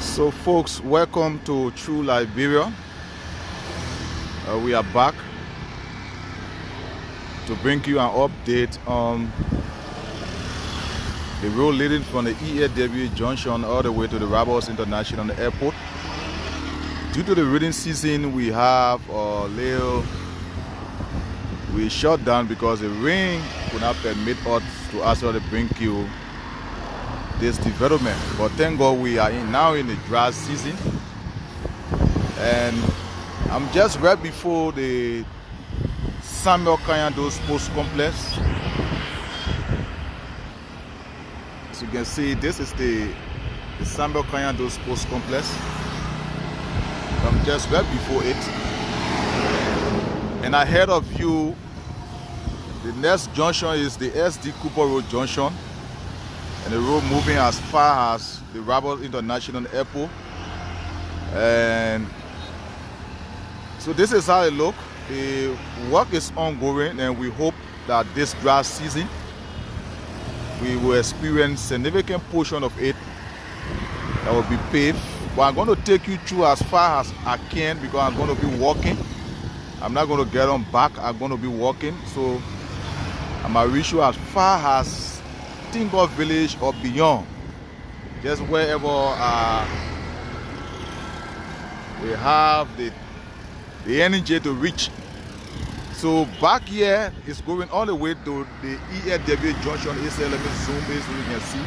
So folks, welcome to True Liberia. We are back to bring you an update on the road leading from the ELWA junction all the way to the Lagos International Airport. Due to the rainy season, we have we shut down because the rain could not permit us to actually bring you this development. But thank God we are now in the dry season, and I'm just right before the Samuel Kanyando Sports Complex. As you can see, this is the Samuel Kanyando Sports Complex. I'm just right before it, and ahead of you, the next junction is the SD Cooper Road Junction, and the road moving as far as the Lagos International Airport. And so this is how it looks. The work is ongoing, and we hope that this dry season we will experience significant portion of it that will be paved. But I'm going to take you through as far as I can because I'm going to be walking. I'm not going to get on back. I'm going to be walking, so I might reach you as far as Tingo Village or beyond, just wherever we have the energy to reach. So back here is going all the way to the ELWA junction. Let me zoom in so you can see.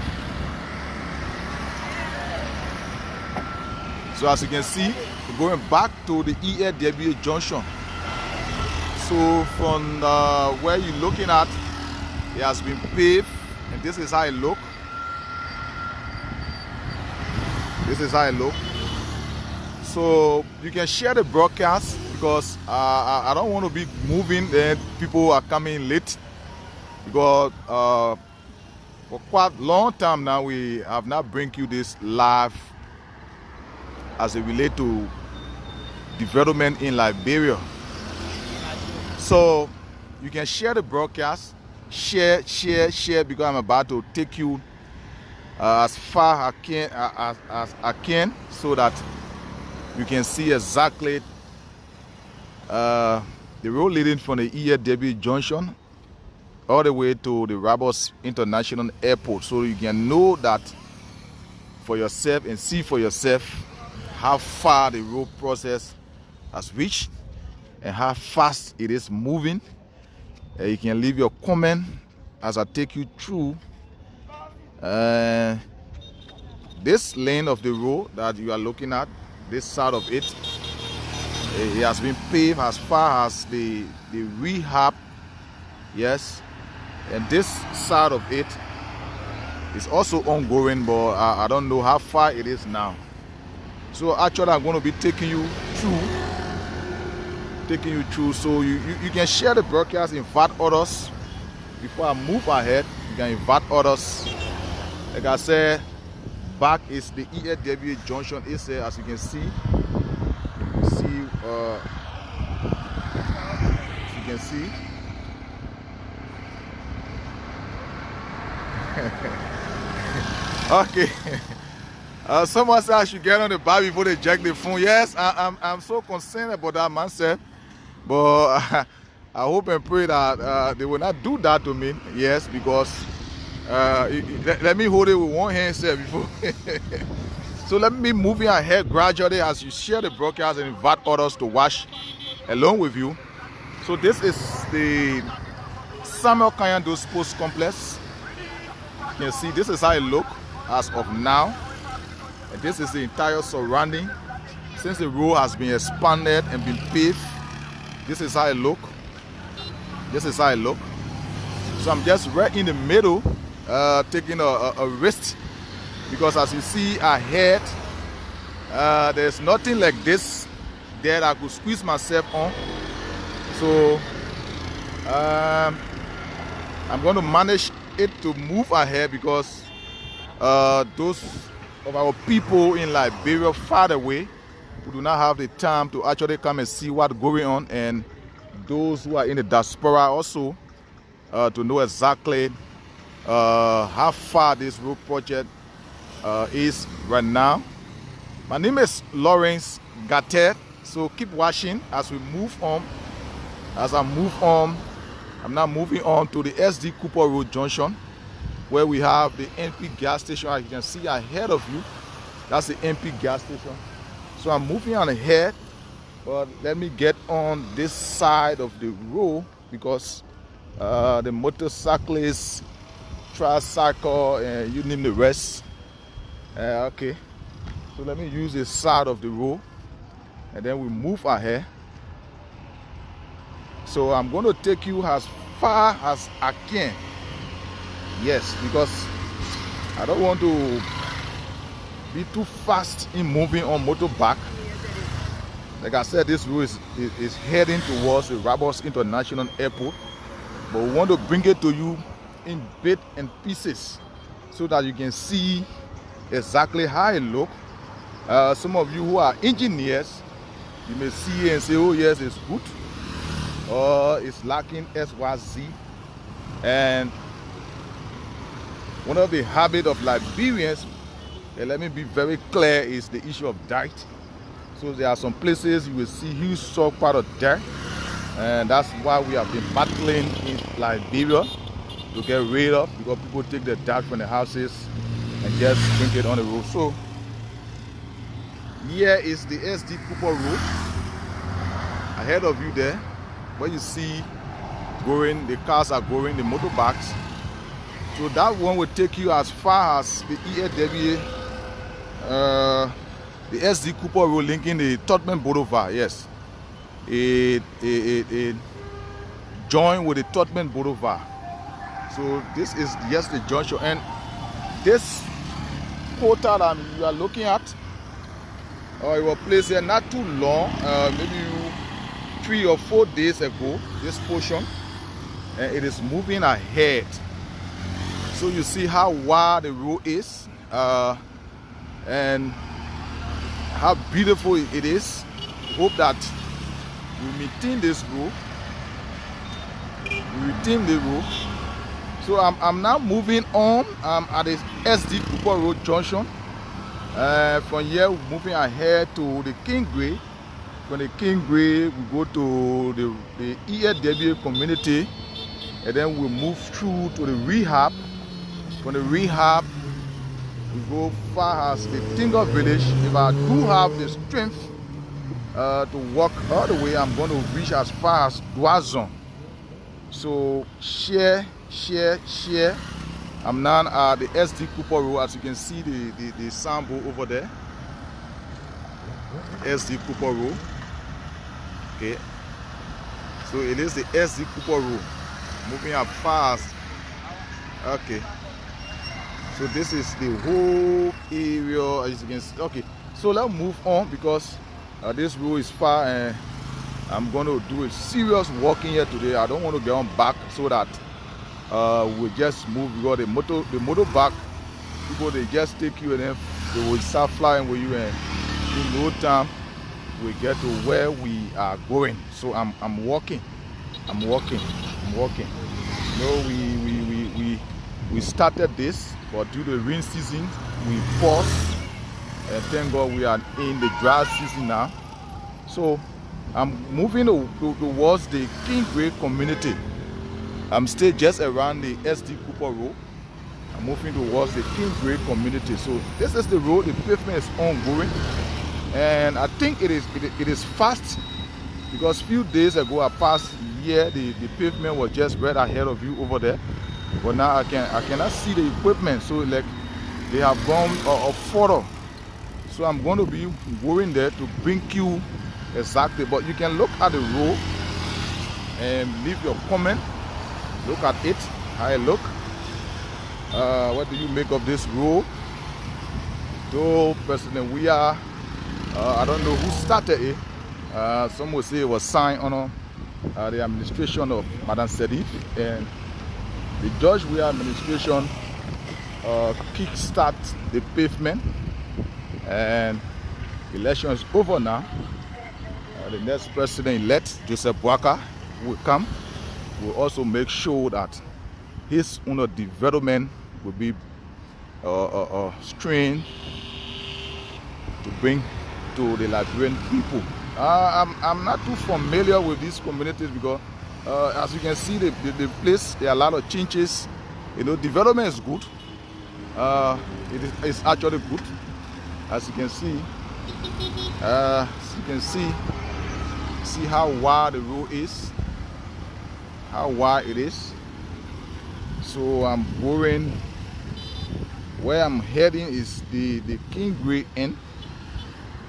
So as you can see, we're going back to the ELWA junction. So from where you're looking at, it has been paved, and this is how it looks. This is how it looks. So you can share the broadcast because I don't want to be moving and people are coming late, because for quite a long time now we have not bring you this live as it relates to development in Liberia. So you can share the broadcast, share, because I'm about to take you as far as I can so that you can see exactly the road leading from the ELWA junction all the way to the Lagos International Airport, so you can know that for yourself and see for yourself how far the road process has reached and how fast it is moving. You can leave your comment as I take you through this lane of the road that you are looking at. This side of it, it has been paved as far as the rehab, yes, and this side of it is also ongoing, but I don't know how far it is now. So actually I'm going to be taking you through, so you can share the broadcast, invite others. Before I move ahead, you can invite others. Like I said, back is the ELWA junction. It's as you can see. Okay. Someone said I should get on the bar before they jack the phone. Yes, I'm so concerned about that myself, but I hope and pray that they will not do that to me. Yes, because let me hold it with one hand, sir, before. So let me move ahead gradually as you share the broadcast and invite others to watch along with you. So this is the Samuel Kanyando Sports Complex. You can see this is how it looks as of now. And this is the entire surrounding. Since the road has been expanded and been paved, this is how it looks. This is how it looks. So I'm just right in the middle, taking a rest, because as you see ahead, there's nothing like this that I could squeeze myself on. So I'm going to manage it to move ahead, because those of our people in Liberia far away who do not have the time to actually come and see what's going on, and those who are in the diaspora also to know exactly how far this road project is right now. My name is Lawrence Garteh, so keep watching as we move on. As I move on, I'm now moving on to the SD Cooper Road Junction, where we have the NP gas station. As you can see ahead of you, that's the NP gas station. So I'm moving on ahead, but let me get on this side of the road because the motorcyclists, tricycle, and you name the rest. Okay, so let me use this side of the road, and then we move ahead. So I'm going to take you as far as I can. Yes, because I don't want to be too fast in moving on motorbike. Like I said, this road is heading towards the Rabos International Airport, but we want to bring it to you in bits and pieces so that you can see exactly how it looks. Some of you who are engineers, you may see it and say, oh yes, it's good, or it's lacking XYZ. And one of the habits of Liberians, and let me be very clear, is the issue of dirt. So there are some places you will see huge stockpile of dirt, and that's why we have been battling in Liberia to get rid of, because people take the dirt from the houses and just bring it on the road. So here is the SD Cooper Road ahead of you there, where you see going, the cars are going, the motorbikes. So that one will take you as far as the ELWA, the SD Cooper Road linking the Tottenham Boulevard. Yes, it join with the Tottenham Boulevard. So this is just the junction, and this quota that you are looking at, it was placed here not too long, maybe 3 or 4 days ago. This portion, and it is moving ahead. So you see how wide the road is, and how beautiful it is. Hope that we maintain this road. We retain the road. So I'm now moving on. I'm at the SD Cooper Road Junction. From here, we're moving ahead to the Kingsway. From the Kingsway, we go to the ELWA community, and then we move through to the rehab. From the rehab, we go far as the Tingle Village. If I do have the strength to walk all the way, I'm going to reach as far as Doazon. So share. I'm now at the SD Cooper Road. As you can see the signboard over there, SD Cooper Road. Okay, so it is the SD Cooper Road, moving up fast. Okay, so this is the whole area, as you can see. Okay, so let's move on, because this road is far, and I'm going to do a serious walking here today. I don't want to get on back, so that we just move, because the motorbike people, they just take you and then they will start flying with you, and in no time we get to where we are going. So I'm walking. You know, we started this, but due to the rain season we paused, and thank God we are in the dry season now. So I'm moving towards the Kingsway community. I'm still just around the SD Cooper Road. I'm moving towards the Kingsway community. So this is the road. The pavement is ongoing, and I think it is fast, because a few days ago I passed here, the pavement was just right ahead of you over there, but now I cannot see the equipment, so like they have gone a photo. So I'm going to be going there to bring you exactly, but you can look at the road and leave your comment. Look at it, how it look. What do you make of this road? Though President RIA, I don't know who started it. Some will say it was signed under the administration of Madam Sedif, and the George RIA administration kick-start the pavement, and election is over now. The next president-elect, Joseph Boakai, will come. Will also make sure that his own development will be strained to bring to the Liberian people. I'm not too familiar with these communities because as you can see, the place, there are a lot of changes. You know, development is good. It's actually good. As you can see, see how wide the road is, how wide it is. So I'm going, where I'm heading is the King end.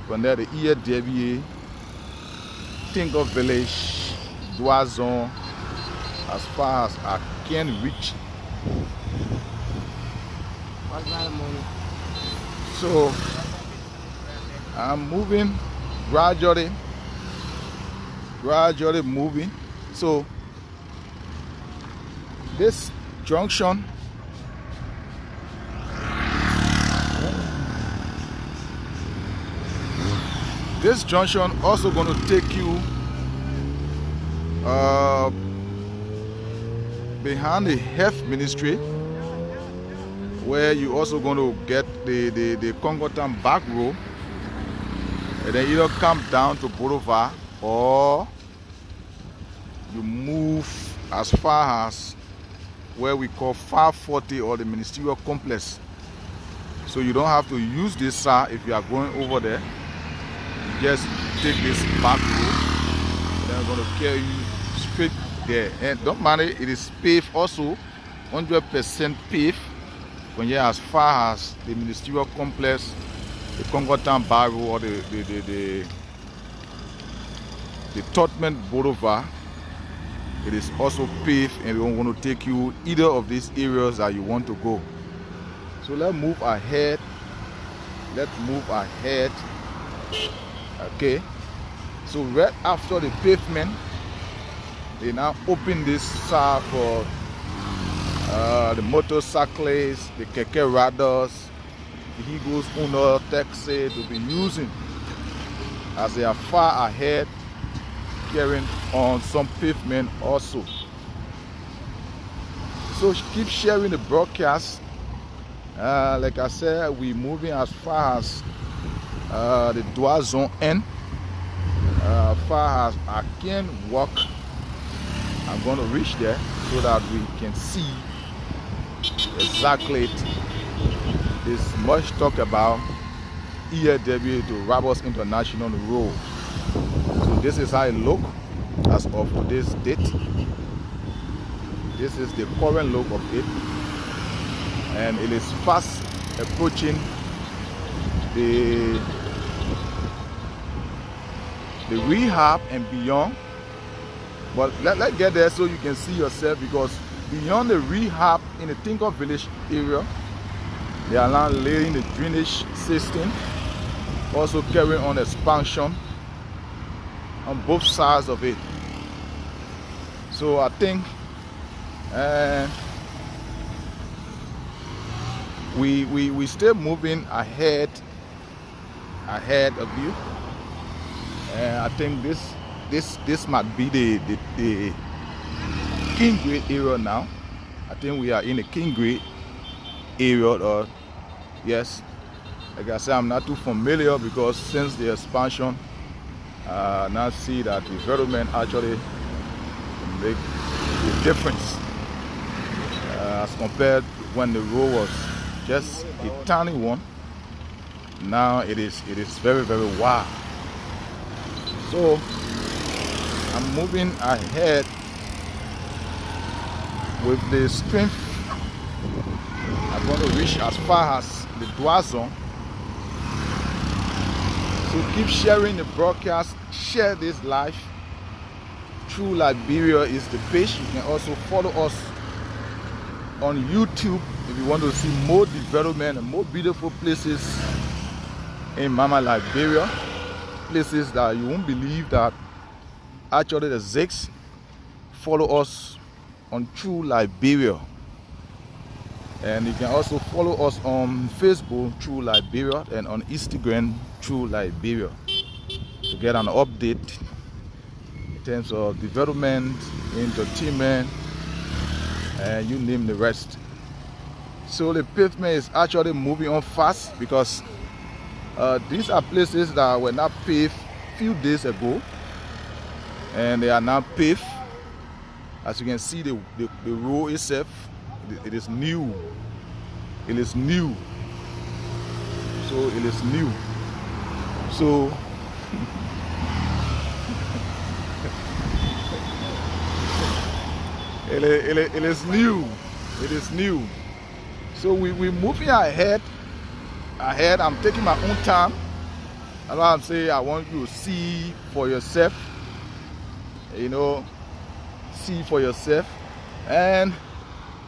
From there, the ELWA, Tingo Village, Doazon, as far as I can reach. So I'm moving gradually moving. So this junction, also going to take you behind the health ministry, where you also going to get the Congotan back road, and then either come down to Boulevard or you move as far as where we call 540 or the ministerial complex. So you don't have to use this side if you are going over there. You just take this back road, and then we're going to carry you straight there. And don't mind it is paved also, 100% paved from here as far as the ministerial complex, the Congotan Barrow, or the Totman Boulevard. It is also paved, and we're going to take you either of these areas that you want to go. So let's move ahead. Okay, so right after the pavement, they now open this side for the motorcyclists, the keke riders, the Higos Uno taxi to be using as they are far ahead, carrying on some pavement also. So keep sharing the broadcast. Like I said, we're moving as far as the Doazon end. As far as I can walk, I'm going to reach there so that we can see exactly this much talk about ELWA to Roberts International Road. So this is how it looks as of today's date. This is the current look of it, and it is fast approaching the rehab and beyond. But let's get there so you can see yourself, because beyond the rehab in the Tingo Village area, they are now laying the drainage system, also carrying on expansion on both sides of it. So I think we still moving ahead of you. I think this might be the King Grade area now. I think we are in the King Grade area, or yes, like I said, I'm not too familiar because since the expansion, now see that the development actually make a difference as compared to when the road was just a tiny one. Now it is very, very wide. So I'm moving ahead with the strength. I'm going to reach as far as the Doazon. So keep sharing the broadcast, share this live. True Liberia is the page. You can also follow us on YouTube if you want to see more development and more beautiful places in Mama Liberia. Places that you won't believe that actually exist. Follow us on True Liberia, and you can also follow us on Facebook, True Liberia, and on Instagram, True Liberia, to get an update in terms of development, entertainment, and you name the rest. So the pavement is actually moving on fast because These are places that were not paved a few days ago, and they are now paved. As you can see, the road itself, it is new. It is new. So it is new. So it is new. It is new. So we're moving ahead. I'm taking my own time. That's why I'm saying I want you to see for yourself. You know, see for yourself. And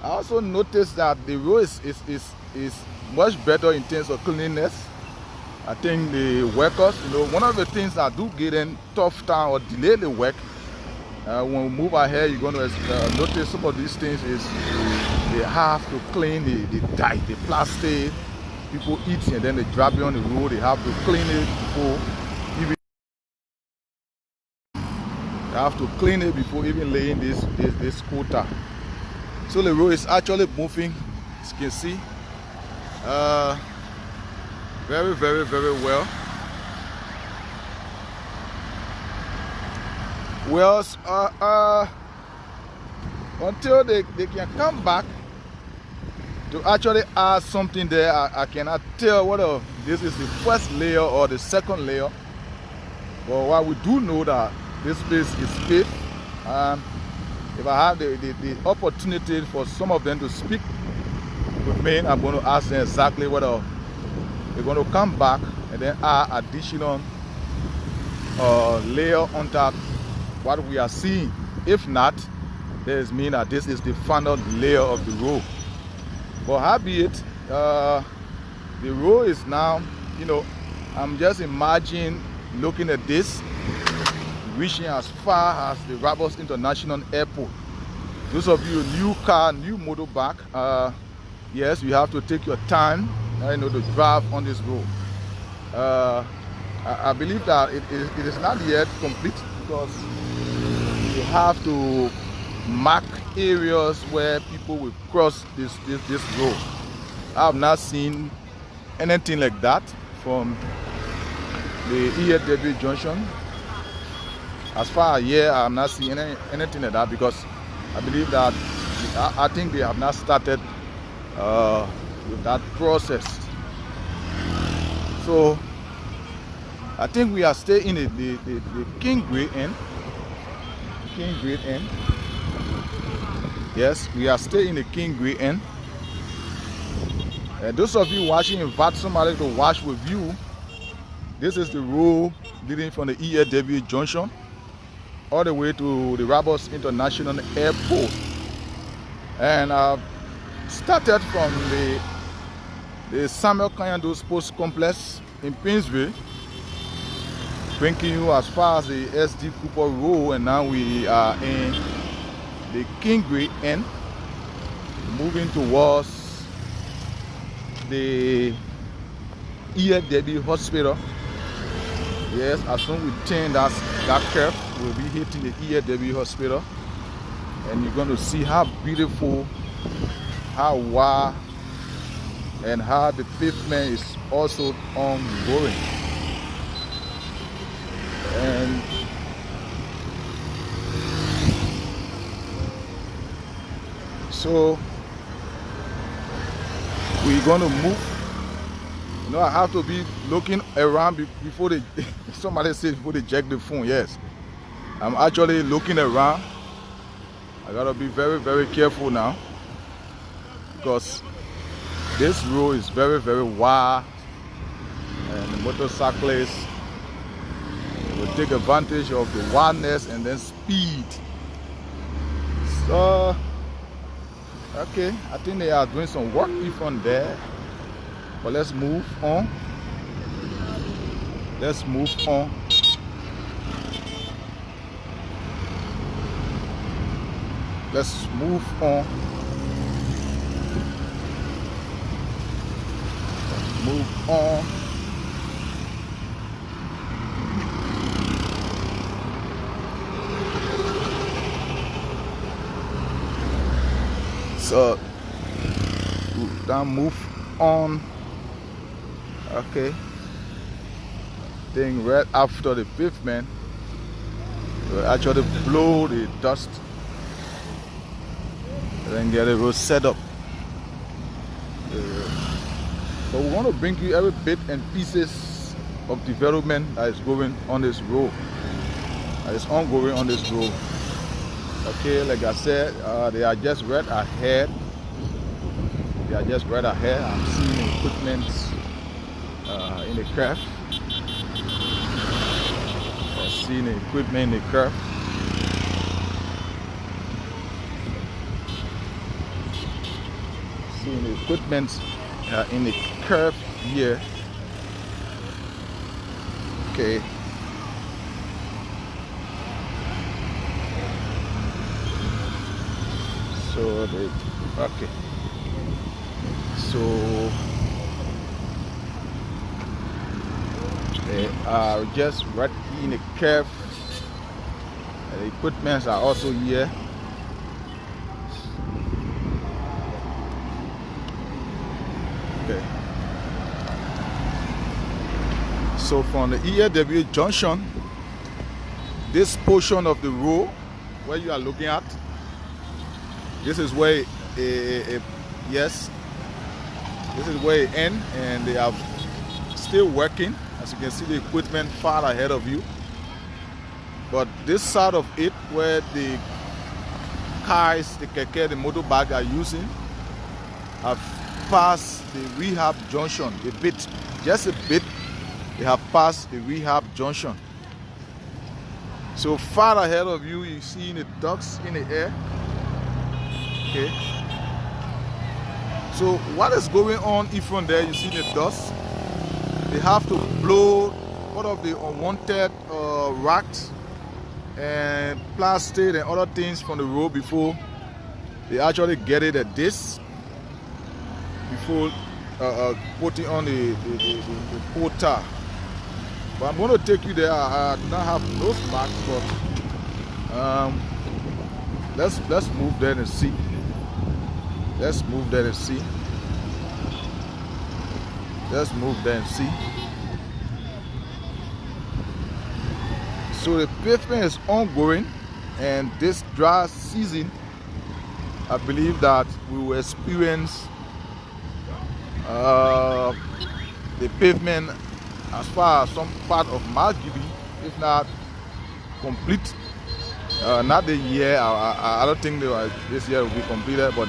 I also noticed that the road is much better in terms of cleanliness. I think the workers, you know, one of the things that do get in tough time or delay the work, when we move ahead, you're going to notice some of these things is they have to clean the dike, the plastic. People eat and then they drop it on the road. They have to clean it before even. They have to clean it before even laying this quota. So the road is actually moving, as you can see, very, very, very well. Well, until they can come back to actually add something there, I cannot tell whether this is the first layer or the second layer. But what we do know that this place is paved, and if I have the opportunity for some of them to speak with me, I'm going to ask them exactly whether they're going to come back and then add additional layer on top what we are seeing. If not, this means that this is the final layer of the road. But howbeit, the road is now, you know, I'm just imagining looking at this, reaching as far as the Roberts International Airport. Those of you new car, new motorbike, yes, you have to take your time, you know, to drive on this road. I believe that it is not yet complete because you have to mark areas where people will cross this road. I have not seen anything like that from the ELWA junction. As far as here, I have not seen anything like that because I believe that I think they have not started with that process. So I think we are staying in the King Great Inn. King Great Inn. Yes, we are staying in the King Great Inn. And those of you watching, invite somebody to watch with you. This is the road leading from the ELWA junction all the way to the Roberts International Airport. And I've started from the Samuel Kanyando Sports Complex in Painesville, bringing you as far as the SD Cooper Road, and now we are in the King Great Inn, moving towards the ELWA Hospital. Yes, as soon as we turn that curve, we'll be hitting the ELWA Hospital, and you're going to see how beautiful, how wide, and how the pavement is also ongoing. And so we're going to move. You know, I have to be looking around before they somebody says before they check the phone. Yes, I'm actually looking around. I gotta be very, very careful now because this road is very, very wide, and the motorcyclists will take advantage of the wideness and then speed. So okay, I think they are doing some work from there, but let's move on. Let's move on. Let's move on. Move on. So now move on. Okay. think right after the pavement, we actually blow the dust and then get the road set up. So we want to bring you every bit and pieces of development that is going on this road, that is ongoing on this road. Okay, like I said, they are just right ahead. They are just right ahead. I'm seeing equipment in the curve. I'm seeing equipment in the curve. Seeing equipment in the curve here. Okay. So okay. So they are just right in the curve. The equipments are also here. Okay. So from the ELWA junction, this portion of the road where you are looking at, this is where yes, this is where it ends, and they are still working. As you can see, the equipment far ahead of you. But this side of it, where the cars, the keke, the motorbike are using, have passed the rehab junction a bit, just a bit. They have passed the rehab junction. So far ahead of you, you see the ducks in the air. Okay. So what is going on in front there? You see the dust. They have to blow all of the unwanted rocks and plastic and other things from the road before they actually get it at this. Before putting on the pole tar. But I'm going to take you there. I do not have those marks, but let's move there and see. Let's move there and see. Let's move there and see. So the pavement is ongoing, and this dry season, I believe that we will experience the pavement as far as some part of Margibi, if not complete. Not the year. I don't think this year will be completed, but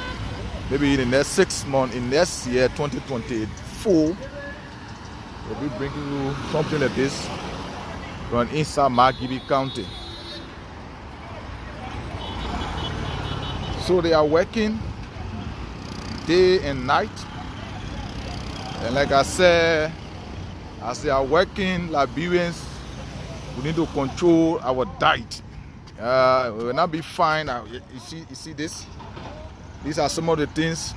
maybe in the next 6 months, in next year, 2024, we'll be bringing you something like this from inside Margibi County. So they are working day and night. And like I said, as they are working, Liberians, we need to control our diet. We will not be fine. You see this? These are some of the things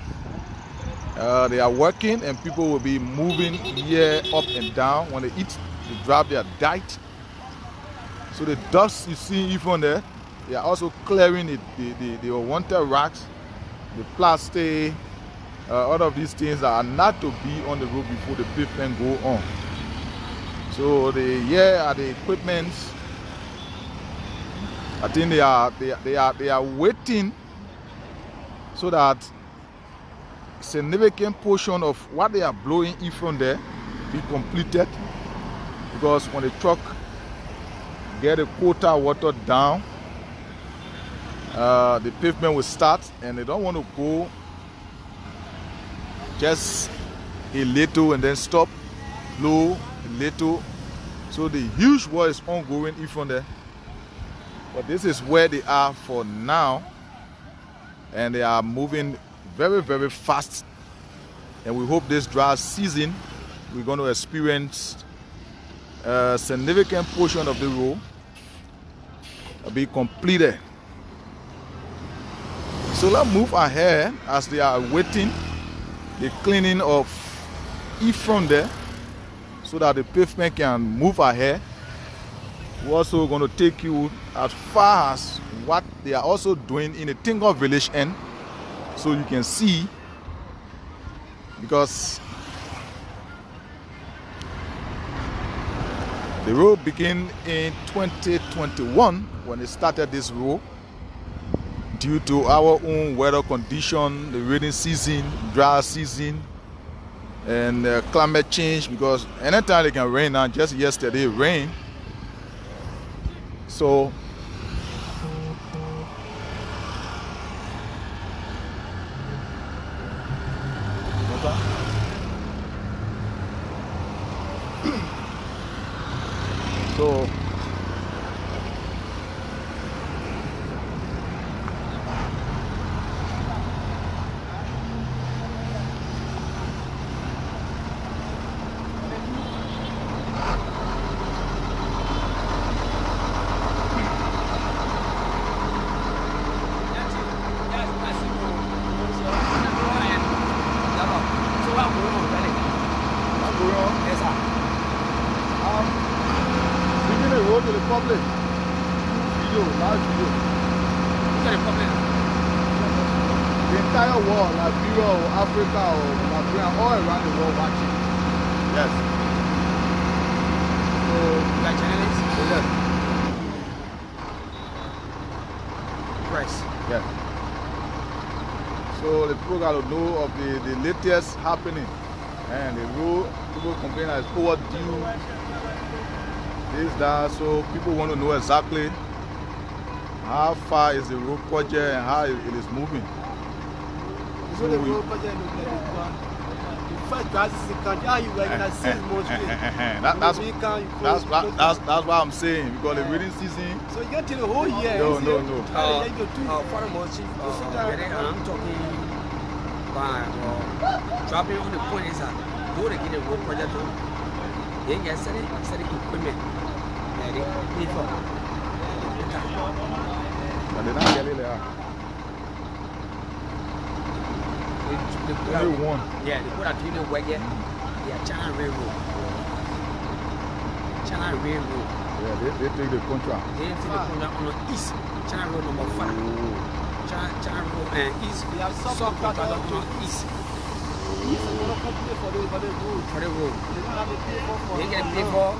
they are working, and people will be moving here up and down. When they eat, they drop their diet. So the dust you see even there, they are also clearing the unwanted rocks, the plastic, all of these things that are not to be on the road before the pavement go on. So here are the equipment. I think they are waiting so that significant portion of what they are blowing in from there be completed, because when the truck get the quota water down, the pavement will start, and they don't want to go just a little and then stop, blow a little. So the huge work is ongoing in from there. But this is where they are for now, and they are moving very, very fast. And we hope this dry season we're going to experience a significant portion of the road be completed. So let's move ahead as they are waiting the cleaning of E-front there, so that the pavement can move ahead. We're also going to take you as far as what they are also doing in the Tingle village end, so you can see, because The road began in 2021 when they started this road. Due to our own weather condition, the rainy season, dry season, and climate change, because anytime it can rain now, just yesterday it rained. So to the public. Live video. The entire world, Liberia or Africa or Liberia, all around the world watching. Yes. So, like journalists? Yes. Press. Yes. So the people got to know of the latest happening. And the road, people complain that it's overdue. This, that, so people want to know exactly how far is the road project and how it is moving. So the road project looks like it's gone. The first grass is the country, how you work in that 6 months. That's what I'm saying, because the rainy season. So you get to the whole year. No. For the most chief, I'm talking about dropping on the point is that go to get a road project on. Then get set equipment. They pay for. But they're not getting there. Only one. Yeah, they put a clean work here. Yeah, China Railroad. Yeah, they take the contract. They take the contract on the east. China Road number 5. China Road and east. We have some contract on the east. East is going to company for the road. For the road. They don't have to pay for. They get paid for.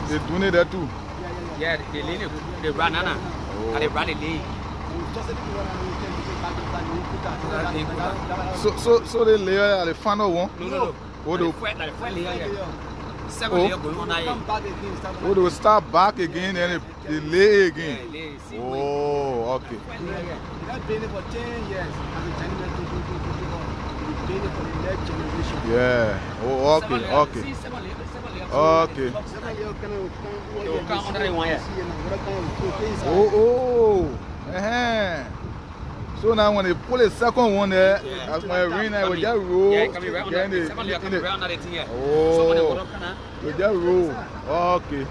They doing it there too. Yeah, they run Nana. And they run the day. So they lay at the final one? No. Oh, the first layer. Second layer going on now. Oh, they will start back again and they lay again. Yeah, oh, okay. They've been for 10 years. For the next generation. Yeah. Oh, okay. So now when they pull the second one there, that's when it rain, it will just roll. Yeah, it can be right on the second layer coming right on that thing here. Oh, it just roll. Okay.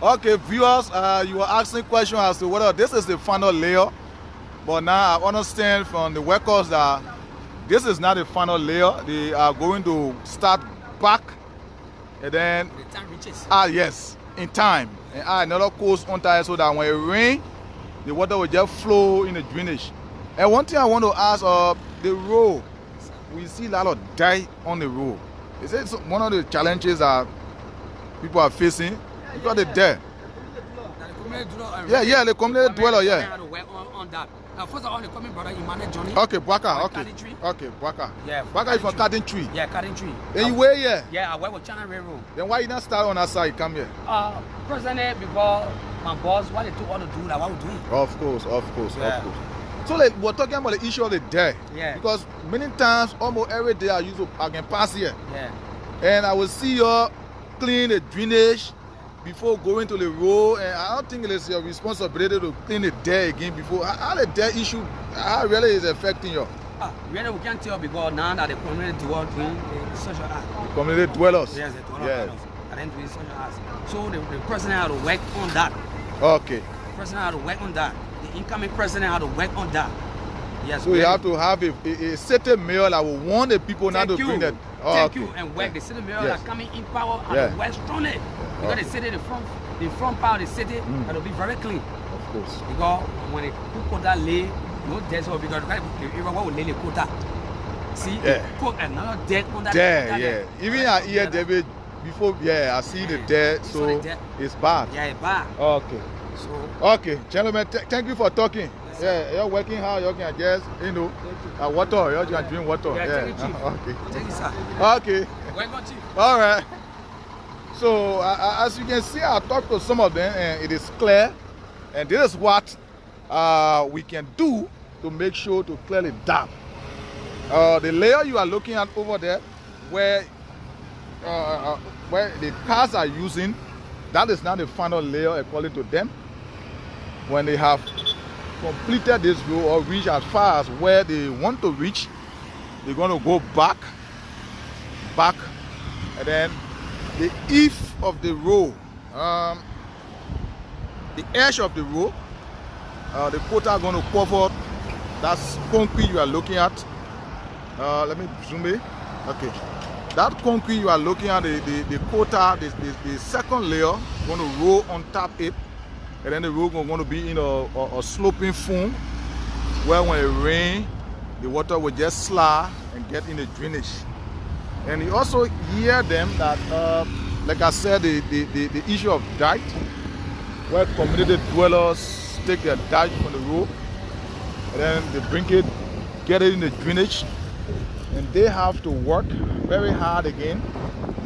Okay, viewers, you were asking questions as to whether this is the final layer. But now I understand from the workers that this is not the final layer. They are going to start back and then the time reaches. Yes, in time. And add another course on time so that when it rains, the water will just flow in the drainage. And one thing I want to ask, the road, we see a lot of die on the road. Is it one of the challenges that people are facing? Because they're there. Yeah, the community dweller, yeah. First of all, the coming brother, you manage Johnny. Okay, Bwaka, okay, Bwaka. Yeah, Bwaka is from Cotton Tree. Yeah, Cotton Tree. And you were here? Yeah, I work with China Railroad. Then why you not start on that side, come here? Personally, because my boss, what they told all to do, like what we doing. Of course. So like, we're talking about the issue of the day. Yeah. Because many times, almost every day I can pass here. Yeah. And I will see you clean the drainage before going to the road, and I don't think it is your responsibility to clean the dirt again before. How the dirt issue, how really is affecting you? Really, we can't tell because now that the community dwellers doing the social act. The community dwellers? Yes, the dwellers. And then doing social acts. So the president had to work on that. Okay. The president had to work on that. The incoming president had to work on that. Yes. So you have to have a city mayor that will warn the people not to bring that. Thank you, and work the city mayor that coming in power and work strongly. Because the city, the front part of the city, that will be very clean. course. Because when a quota lay, no death will be because everyone will lay the quota. See, put another dead quota. There, yeah. Even I hear David before, I see the dead, so it's bad. Yeah, it's bad. Okay. So, okay, gentlemen, thank you for talking. Yes, you're working hard, you can just, water, you can drink water. Thank you, Chief. Okay. Thank you, sir. Okay. Welcome, Chief. All right. So, as you can see, I talked to some of them, and it is clear. And this is what we can do to make sure to clear it down. The layer you are looking at over there, where the cars are using, that is not the final layer according to them. When they have completed this road or reach as far as where they want to reach, they're going to go back, and then the eave of the road, the edge of the road, the quota are going to cover. That's concrete you are looking at. Let me zoom in. Okay, that concrete you are looking at, the quota, the second layer, going to roll on top it, and then the road is going to be in a sloping form, where when it rains, the water will just slide and get in the drainage. And you also hear them that, like I said, the issue of dirt, where community dwellers take their dirt from the road, and then they bring it, get it in the drainage, and they have to work very hard again,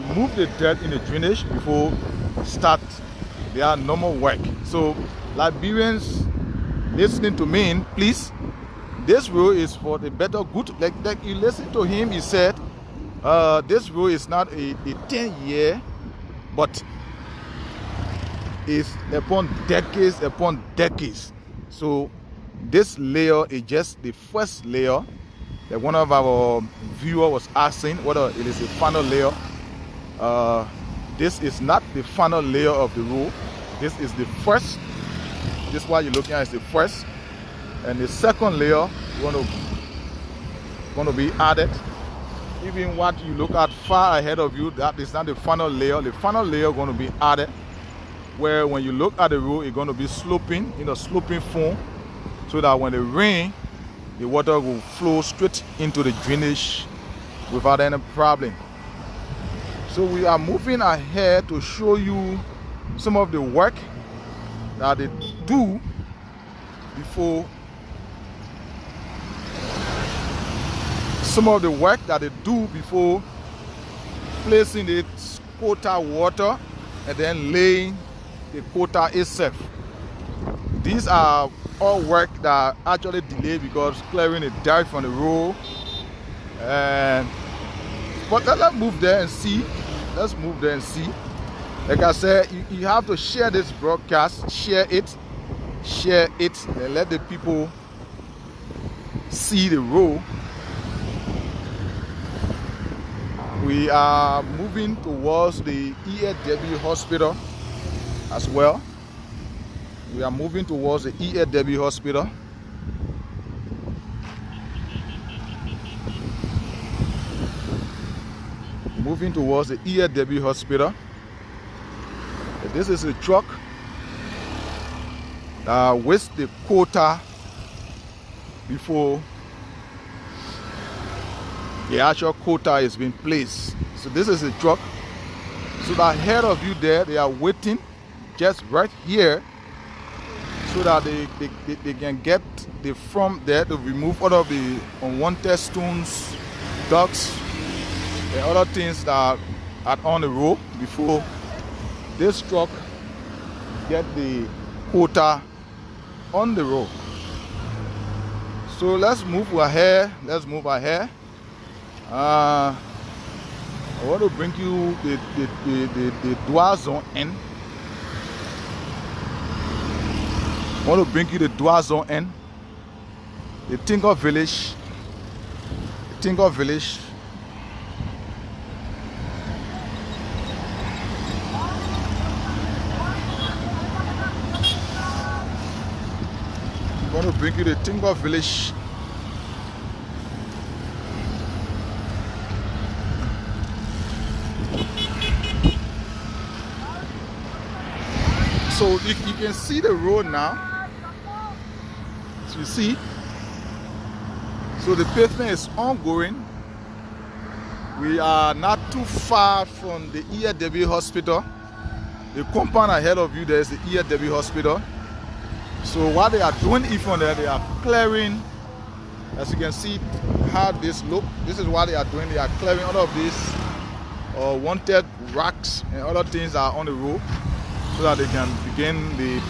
remove the dirt in the drainage before start their normal work. So Liberians listening to me, please, this road is for the better good. Like you listen to him, he said, this road is not a 10-year, but it's upon decades. So this layer is just the first layer. That one of our viewers was asking whether it is a final layer. This is not the final layer of the road. This is the first. This is what you're looking at is the first. And the second layer going to be added. Even what you look at far ahead of you, that is not the final layer. The final layer going to be added, where when you look at the road, it's going to be sloping, in a sloping form, so that when it rains, the water will flow straight into the drainage without any problem. So we are moving ahead to show you some of the work that they do before, placing the quota water and then laying the quota itself. These are all work that actually delayed because clearing the dirt from the road. But let's move there and see. Like I said, you have to share this broadcast, share it, and let the people see the road. We are moving towards the ELWA hospital as well. We are moving towards the ELWA hospital. Moving towards the ELWA hospital. This is a truck with the quota before the actual quota is being placed. So this is a truck. So that ahead of you there, they are waiting just right here, so that they can get the from there to remove all of the unwanted stones, ducks, and other things that are on the road before this truck get the quota on the road. So let's move ahead. I want to bring you the Douazon in. I want to bring you the Douazon in, the Tinker Village. I'm going to bring you the Tinker Village. So you can see the road now. you see. So the pavement is ongoing. We are not too far from the ELWA hospital. The compound ahead of you, there is the ELWA hospital. So what they are doing even there, they are clearing, as you can see how this look. This is what they are doing. They are clearing all of these wanted rocks and other things that are on the road, so that they can begin the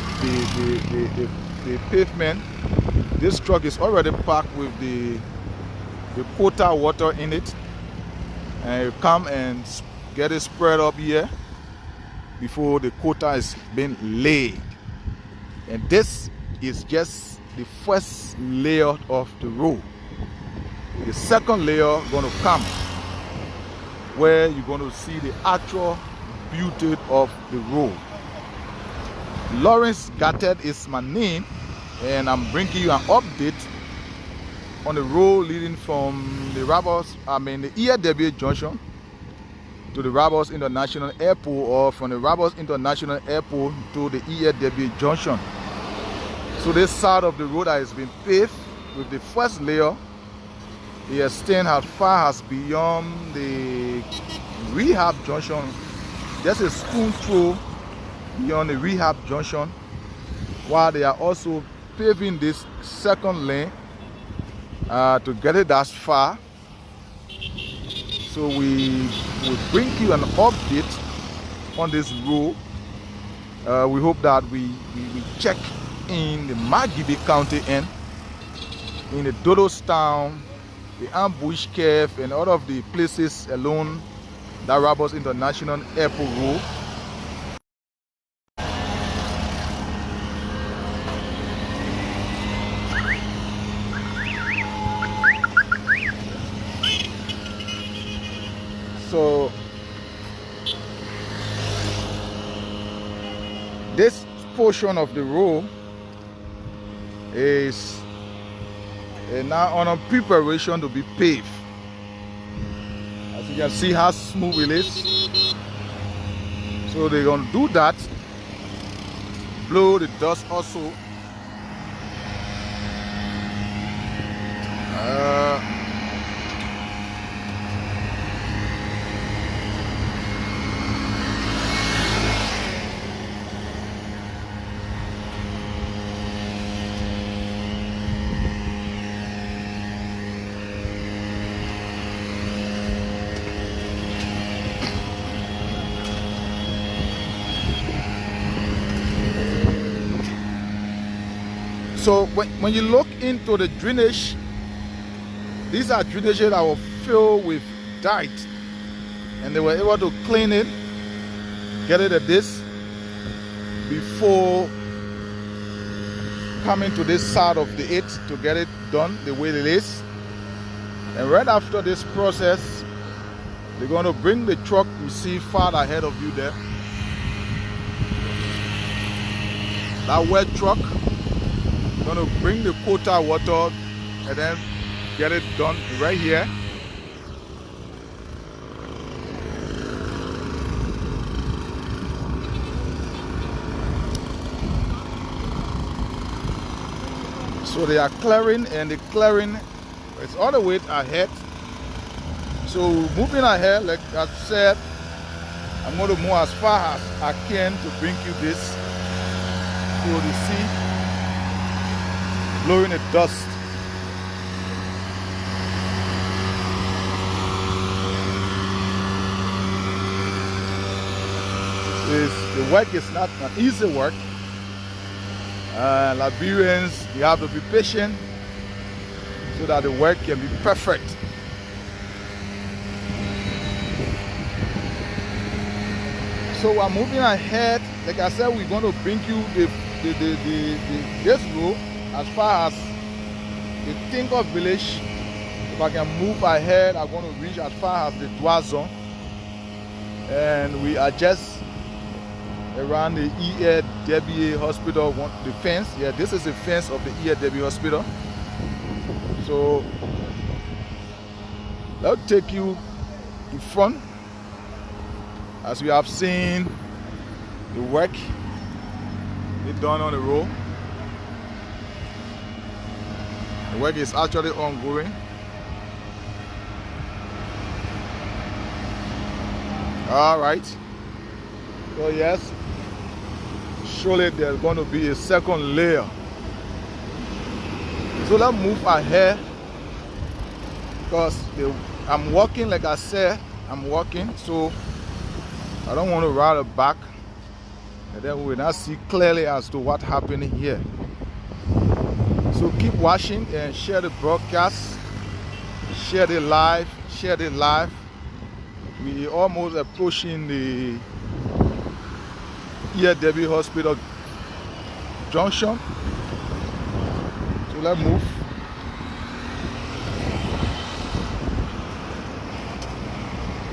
pavement. This truck is already packed with the quota water in it, and you come and get it spread up here before the quota is being laid. And this is just the first layer of the road. The second layer is going to come, where you're going to see the actual beauty of the road. Lawrence Garteh is my name, and I'm bringing you an update on the road leading from the ELWA junction to the Rabos International Airport, or from the Rabos International Airport to the ELWA junction. So this side of the road has been paved with the first layer. It extends as far as beyond the rehab junction, just a spoon throw beyond the rehab junction, while they are also paving this second lane to get it that far. So we will bring you an update on this road. We hope that we check in the Magibi County end, in the Dodostown, the Ambush Cave, and all of the places along that Rabos International Airport road. So this portion of the road is now on a preparation to be paved. As you can see how smooth it is. So they're going to do that, blow the dust also. So when you look into the drainage, these are drainages that were filled with dirt, and they were able to clean it, get it at this before coming to this side of the it to get it done the way it is. And right after this process, they're going to bring the truck you see far ahead of you there. That wet truck going to bring the quota water and then get it done right here. So they are clearing, and the clearing is all the way ahead. So moving ahead, like I said, I'm going to move as far as I can to bring you this. So you see, blowing the dust. The work is not an easy work. Liberians, you have to be patient so that the work can be perfect. So we're moving ahead. Like I said, we're going to bring you this road as far as the Tinker village. If I can move ahead, I'm going to reach as far as the Dwazon. And we are just around the ELWA hospital, the fence. Yeah, this is the fence of the ELWA hospital. So I'll take you to front. As we have seen the work they done on the road. The work is actually ongoing. All right. So yes, surely there's going to be a second layer. So let's move ahead, because I'm walking, like I said, I'm walking, so I don't want to ride it back, and then we will not see clearly as to what happened here. So keep watching and share the broadcast, share the live, share the live. We are almost approaching the ELWA Hospital junction. So let's move.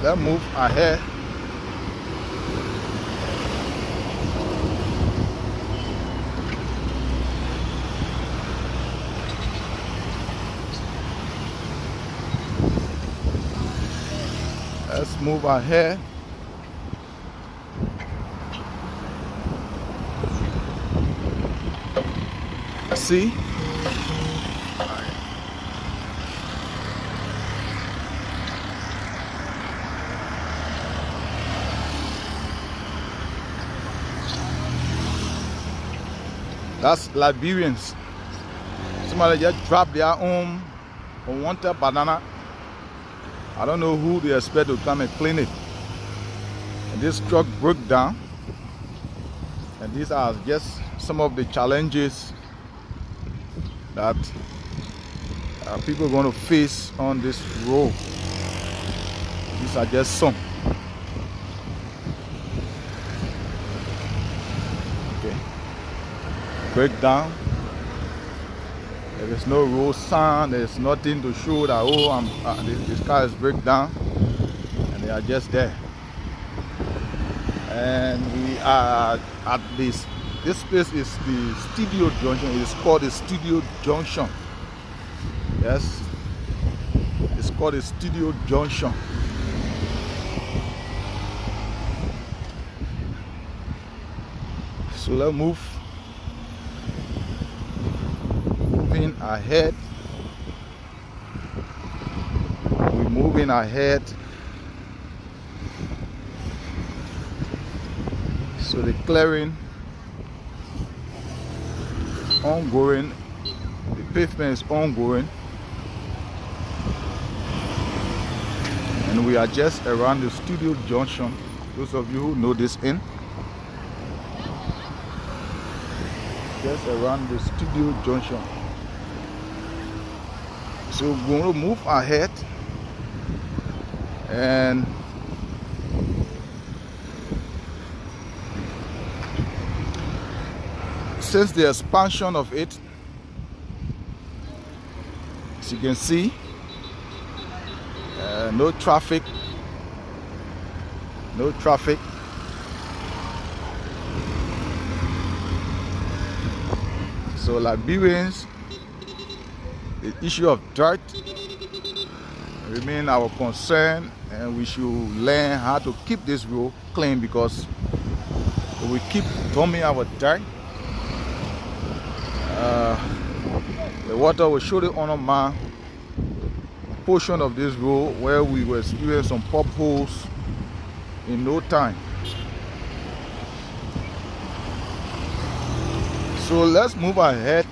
Let's move ahead. Let's move ahead. See? That's Liberians. Somebody just dropped their own unwanted banana. I don't know who they expect to come and clean it. And this truck broke down. And these are just some of the challenges that people are going to face on this road. These are just some. Okay. Breakdown. There is no road sign. There is nothing to show that, oh, this car is break down. And they are just there. And we are at this place is the Studio Junction. It is called the Studio Junction. Yes, it's called the Studio Junction. So let's move. Moving ahead. We're moving ahead. So the clearing ongoing, the pavement is ongoing, and we are just around the Studio Junction. Those of you who know this in, just around the Studio Junction. So we're going to move ahead, and since the expansion of it, as you can see, no traffic, no traffic. So Liberians, the issue of dirt remain our concern, and we should learn how to keep this road clean, because if we keep dumping our dirt, the water will surely undermine a portion of this road where we will experience some potholes in no time. So let's move ahead.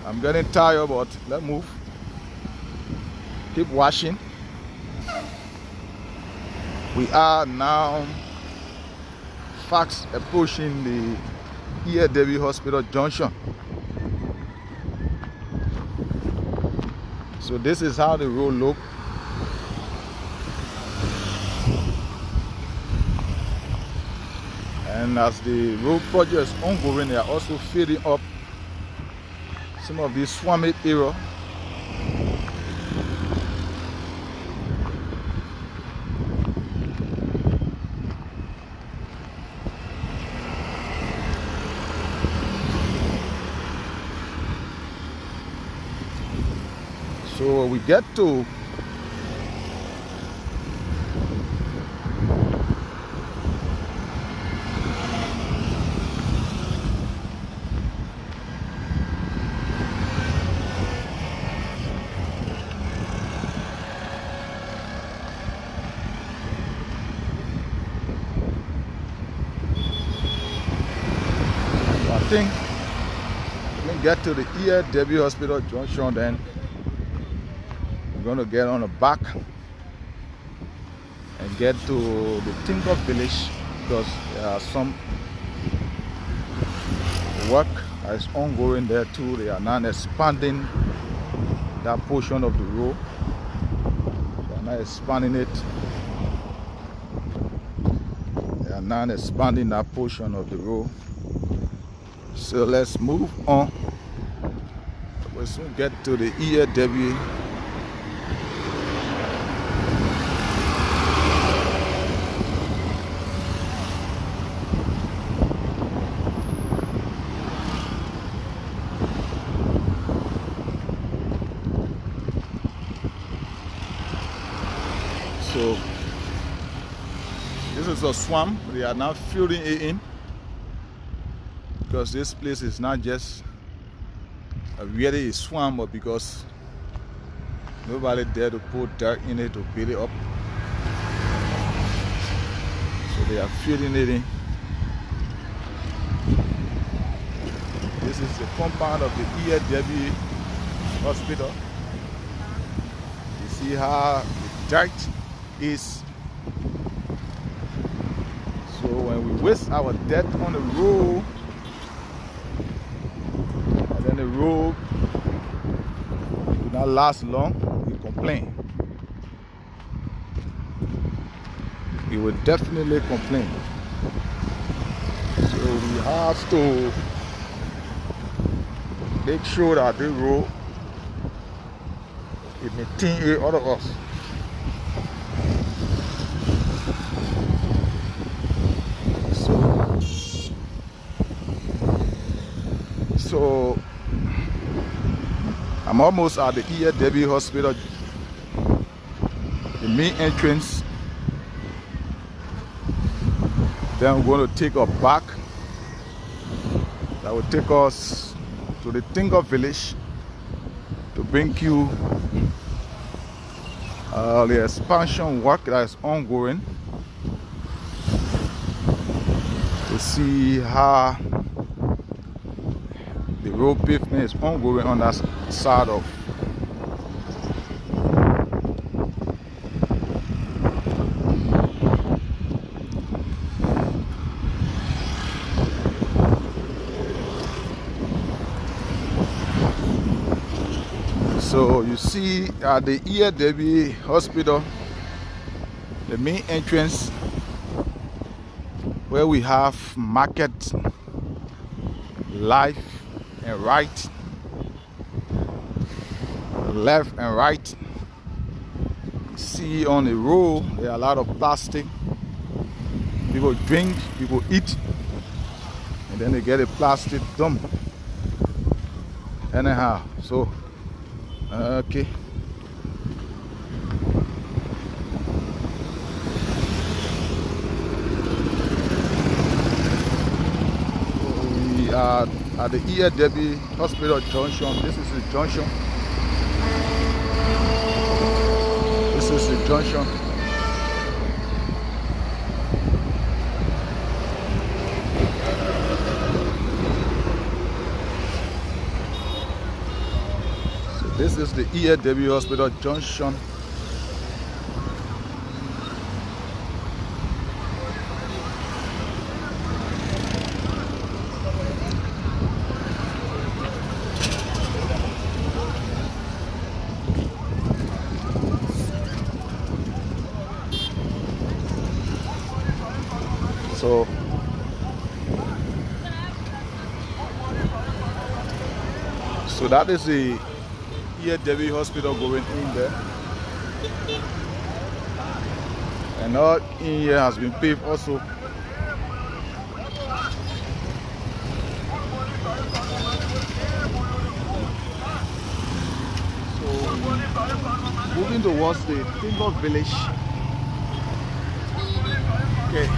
I'm getting tired, but let's move. Keep watching. We are now fast approaching the ELWA Hospital junction. So this is how the road looks. And as the road project is ongoing, they are also filling up some of these swampy areas. So we get to think we get to the ELWA Hospital Junction, then we're going to get on the back and get to the Tinker Village, because there are some work that is ongoing there too. They are now expanding that portion of the road. They are now expanding it. They are now expanding that portion of the road. So let's move on. We'll soon get to the ELWA. So this is a swamp. They are now filling it in, because this place is not just really a swamp, but because nobody dare to put dirt in it to build it up. So they are filling it in. This is the compound of the ELWA Hospital. You see how the dirt is. So when we waste our dirt on the road, and then the road will not last long, we complain. We will definitely complain. So we have to make sure that the road is maintained out of us. So I'm almost at the ELWA Hospital, the main entrance. Then we're going to take a back that will take us to the Tinker Village to bring you the expansion work that is ongoing, to see how the road pavement is ongoing on that side of. So you see at the ELWA Hospital, the main entrance, where we have market, life and right, left and right. See on the road there are a lot of plastic. People drink, people eat, and then they get a plastic dump anyhow. So okay, we are at the ELWA Hospital Junction. This is the junction. This is the junction. So this is the ELWA Hospital Junction. So that is the ELWA Hospital going in there, and all in here has been paved also. So moving towards the Tinker Village. Okay.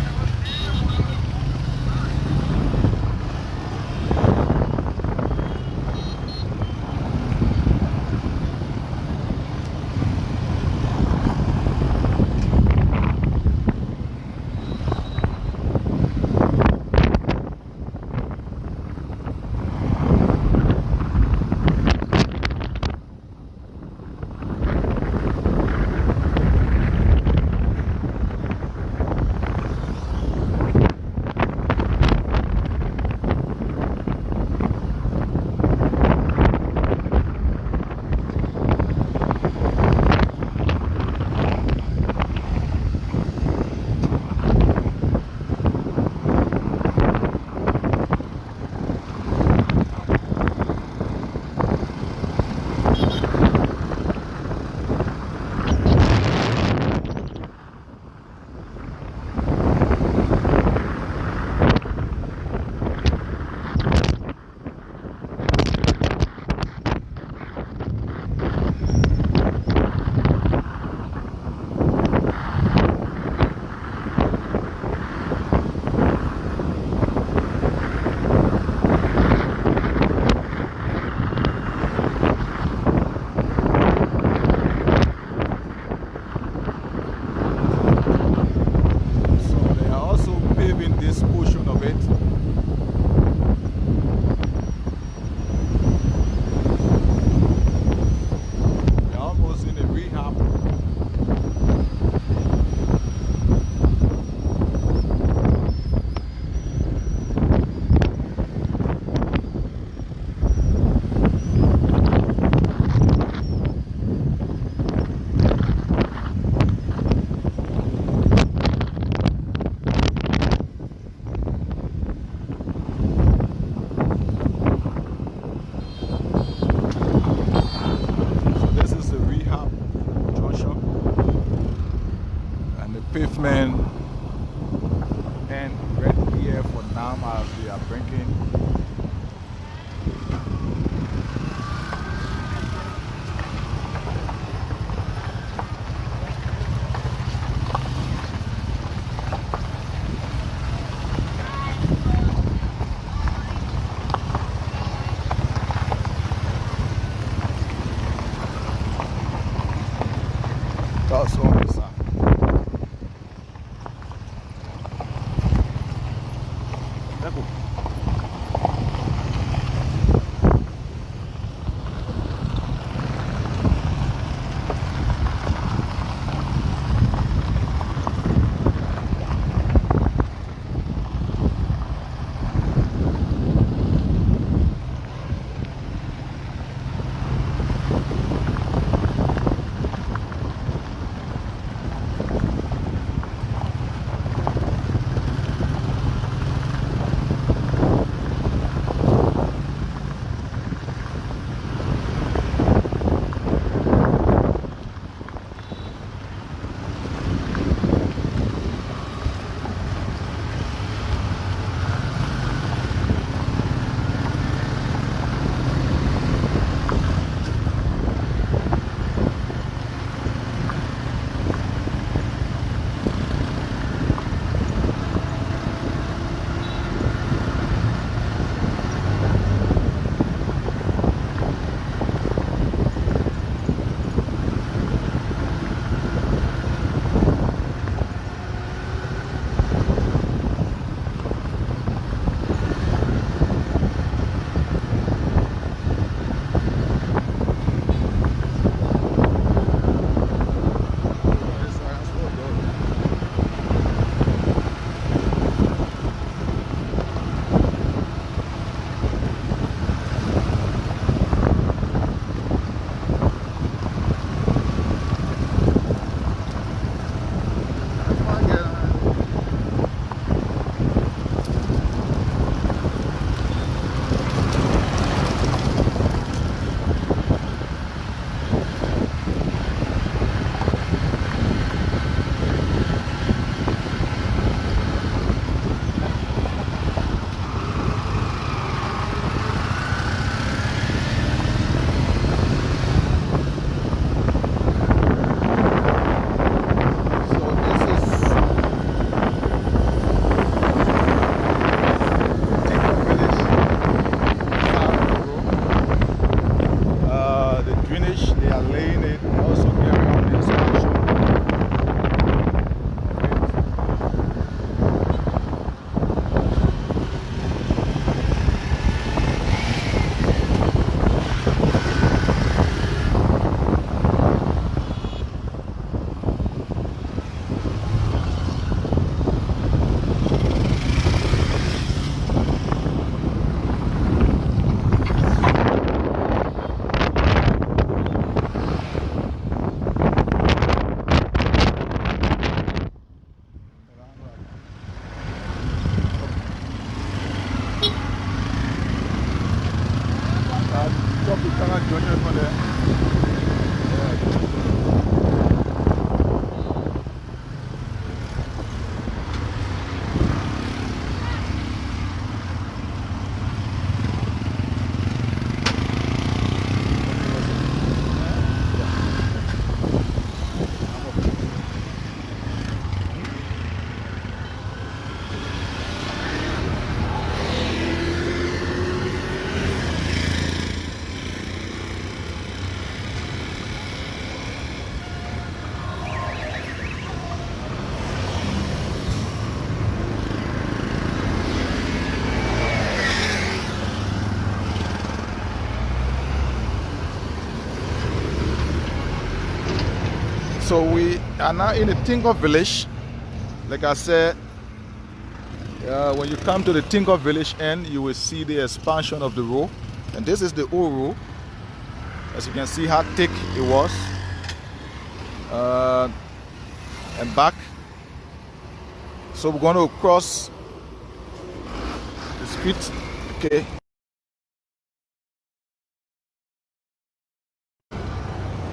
movement and right here for now as we are bringing thoughts on the side. So we are now in the Tingo village. Like I said, when you come to the Tingo village end, you will see the expansion of the road. And this is the old road. As you can see how thick it was. And back. So we're going to cross the street. Okay.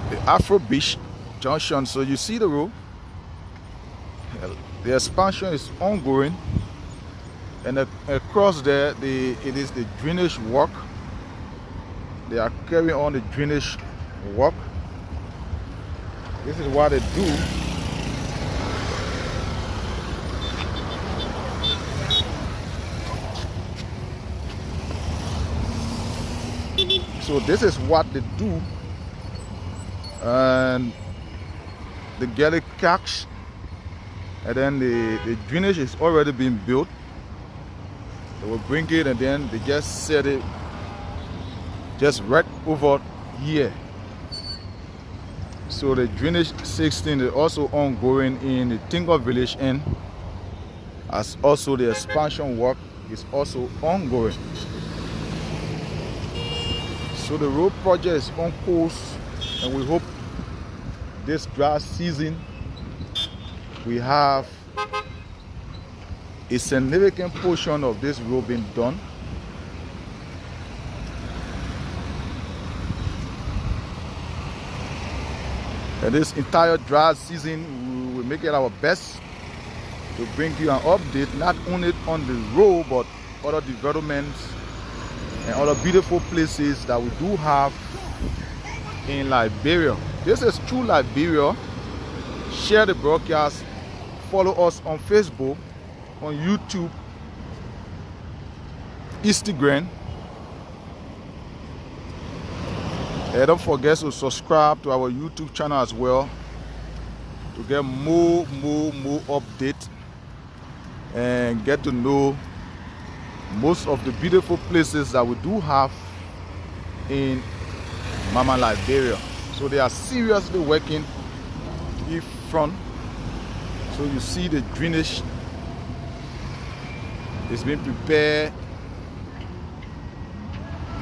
The Afro Beach Junction. So you see the road. the expansion is ongoing, and across there it is the drainage work. They are carrying on the drainage work. This is what they do. So this is what they do, and they get it catch, and then the drainage is already being built. They will bring it, and then they just set it just right over here. So the drainage 16 is also ongoing in the Tingo village end, as also the expansion work is also ongoing. So the road project is on course, and we hope this dry season we have a significant portion of this road being done. And this entire dry season we will make it our best to bring you an update, not only on the road but other developments and other beautiful places that we do have in Liberia. This is True Liberia. Share the broadcast, follow us on Facebook, on YouTube, Instagram, and don't forget to subscribe to our YouTube channel as well to get more updates and get to know most of the beautiful places that we do have in Mama Liberia. So they are seriously working in front. So you see the drainage is being prepared.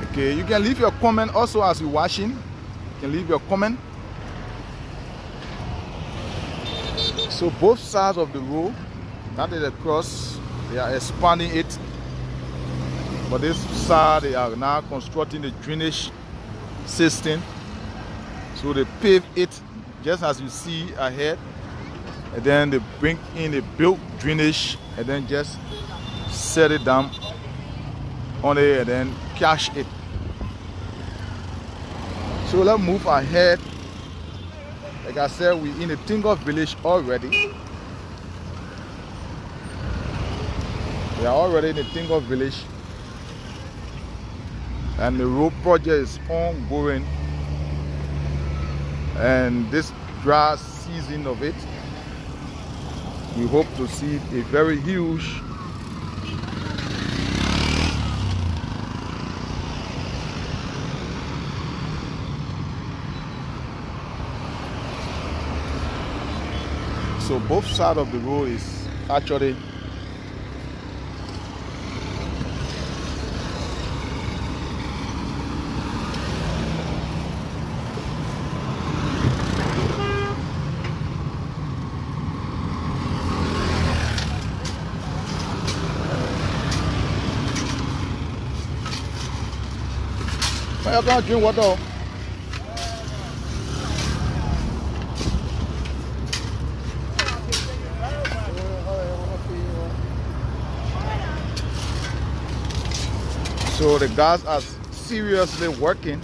Okay, you can leave your comment also as you're watching. You can leave your comment. So both sides of the road, that is across, they are expanding it. But this side, they are now constructing the drainage system. So they pave it just as you see ahead, and then they bring in the built drainage and then just set it down on it and then cash it. So let's move ahead. Like I said, we're in the Tingo village already. We are already in the Tingo village, and the road project is ongoing. And this dry season of it, we hope to see a very huge so both sides of the road is actually I can't drink water. So the guys are seriously working.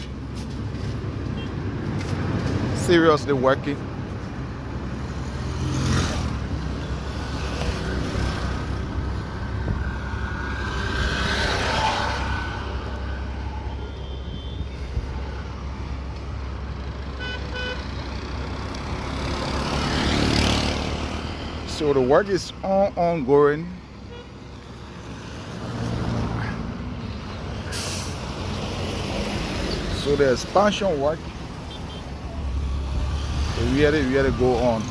Seriously working. So the work is ongoing. So the expansion work really go on.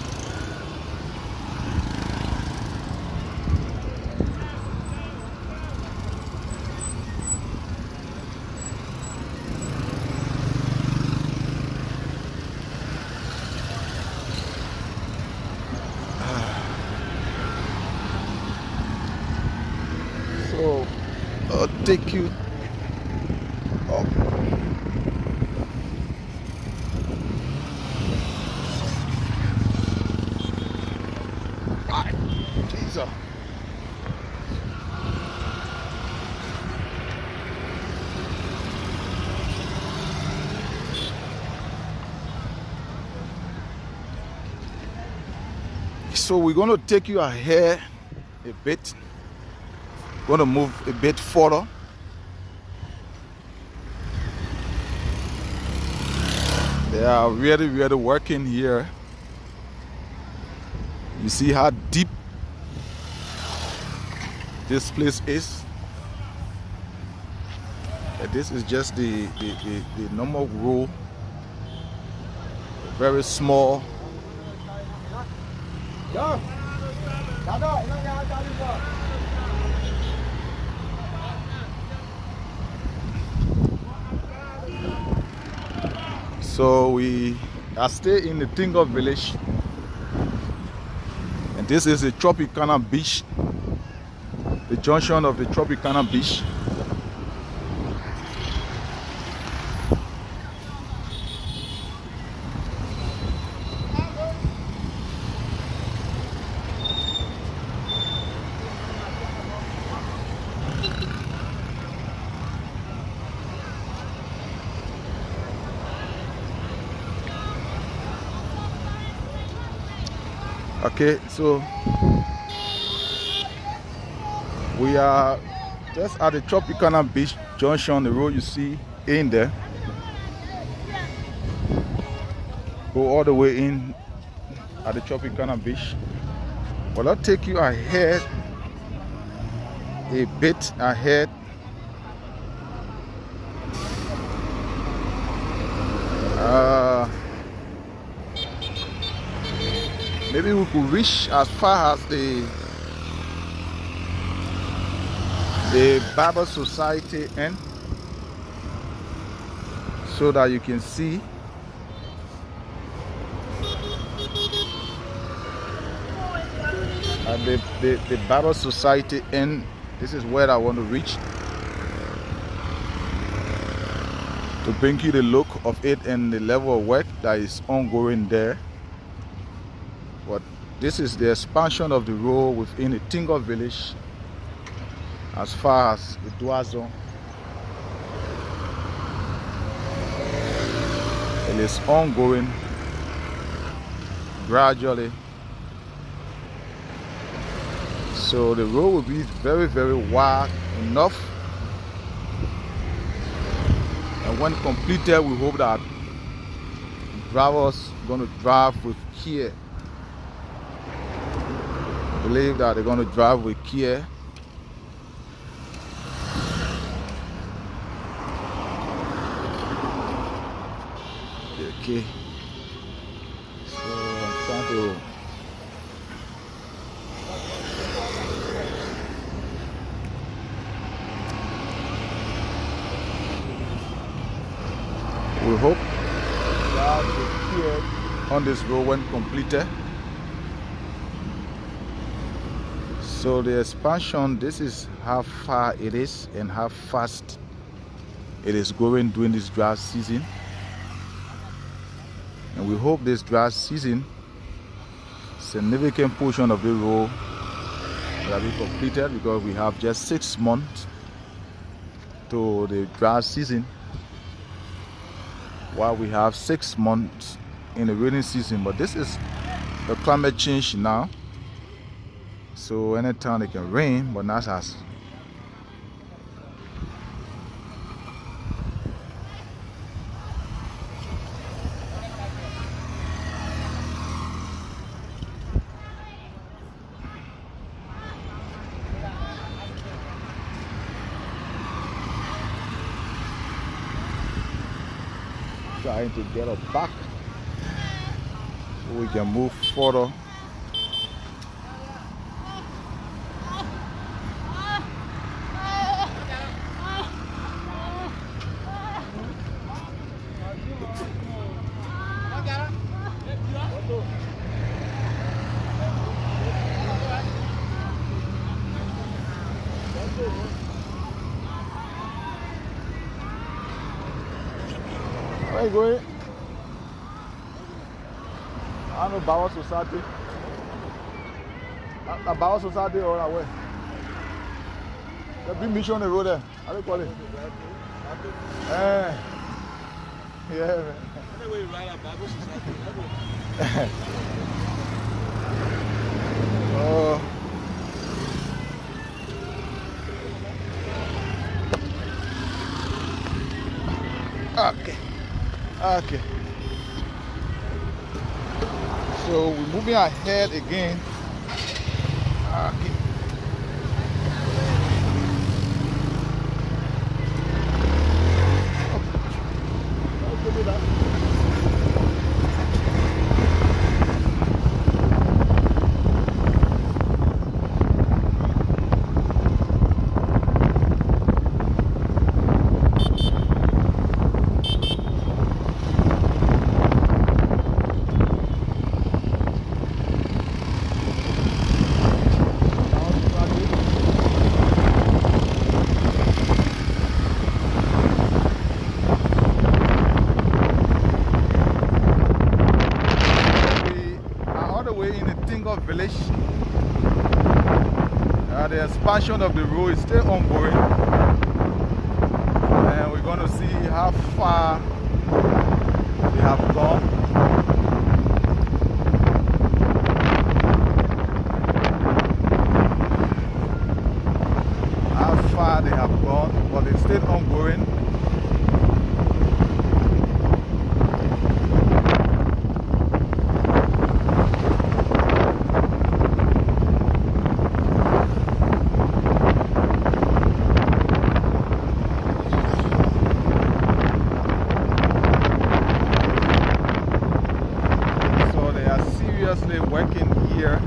So I'll take you up. So we're going to take you ahead a bit. Going to move a bit further. They are really working here. You see how deep this place is. And this is just the normal road, very small. So we are staying in the Tingo village, and this is the Tropicana beach, the junction of the Tropicana beach. Okay, so we are just at the Tropicana Beach junction, the road you see in there. Go all the way in at the Tropicana Beach. Well, I'll take you ahead, a bit ahead. Maybe we could reach as far as the Bible Society end, so that you can see at the Bible Society end. This is where I want to reach, to bring you the look of it and the level of work that is ongoing there. But this is the expansion of the road within the Tingo village as far as the Duazon. It is ongoing gradually. So the road will be very wide enough, and when completed, we hope that drivers are going to drive with care. I believe that they're going to drive with care. Okay, so I'm trying to we hope that the care on this road when completed. So the expansion, this is how far it is and how fast it is going during this dry season. And we hope this dry season, significant portion of the road will be completed, because we have just 6 months to the dry season, while we have 6 months in the rainy season. But this is the climate change now. So anytime it can rain, but not as trying to get us back so we can move further. Where are you going? I know Bible Society. A Bible Society or where? The big mission on the road there. How do you call it? Yeah, man. Anyway, you ride a Bible Society. Oh. Okay. Okay. So we're moving ahead again. Okay. Village. The expansion of the road is still ongoing, and we're going to see how far they have gone. How far they have gone, but it's still ongoing. Working here.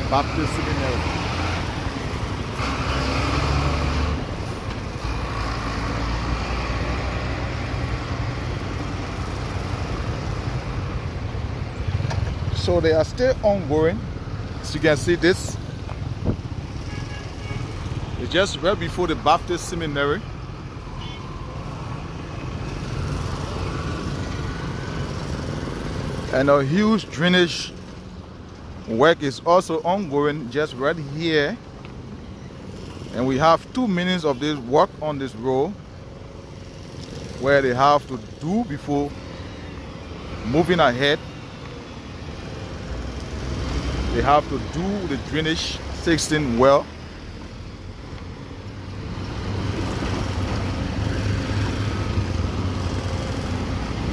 Baptist Seminary. So they are still ongoing. As you can see, this is just right before the Baptist Seminary. And a huge drainage work is also ongoing just right here, and we have 2 minutes of this work on this road where they have to do before moving ahead. They have to do the drainage 16 well.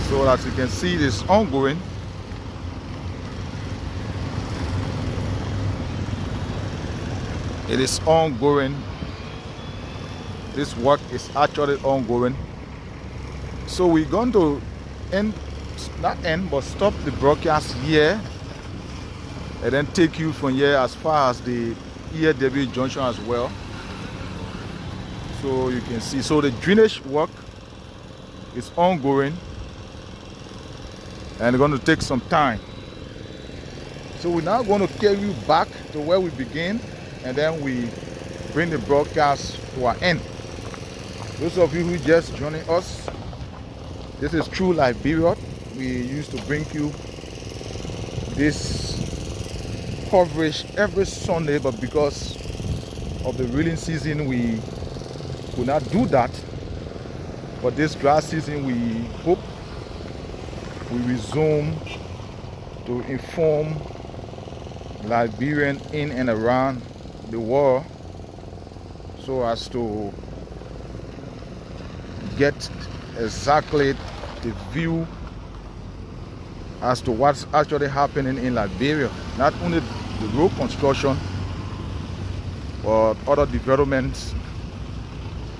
So as you can see, it is ongoing. It is ongoing. This work is actually ongoing. So we're going to stop the broadcast here and then take you from here as far as the ELWA junction as well. So you can see, so the drainage work is ongoing and it's going to take some time. So we're now going to carry you back to where we begin, and then we bring the broadcast to our end. Those of you who just joining us, this is True Liberia. We used to bring you this coverage every Sunday, but because of the reeling season we could not do that. But this dry season we hope we resume to inform Liberians in and around the world, so as to get exactly the view as to what's actually happening in Liberia. Not only the road construction, but other developments.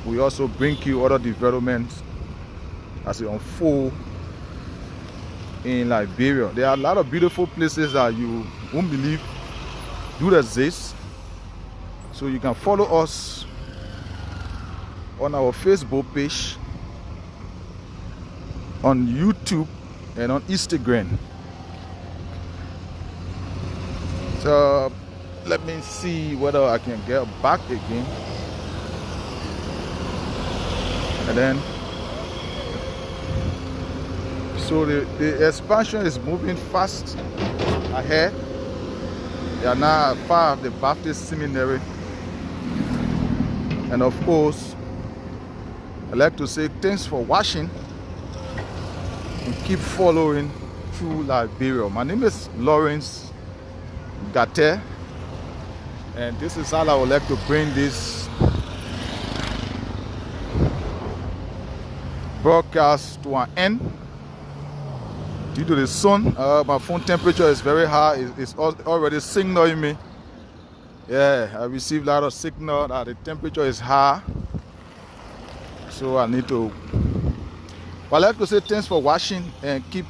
We also bring you other developments as it unfolds in Liberia. There are a lot of beautiful places that you won't believe do exist. So you can follow us on our Facebook page on YouTube and on Instagram. So let me see whether I can get back again. And then, so the expansion is moving fast ahead. They are now part of the Baptist Seminary. And of course, I'd like to say thanks for watching and keep following through Liberia. My name is Lawrence Garteh, and this is how I would like to bring this broadcast to an end. Due to the sun, my phone temperature is very high. It's already signaling me. Yeah, I received a lot of signal that the temperature is high. So I need to. But I'd like to say thanks for watching and keep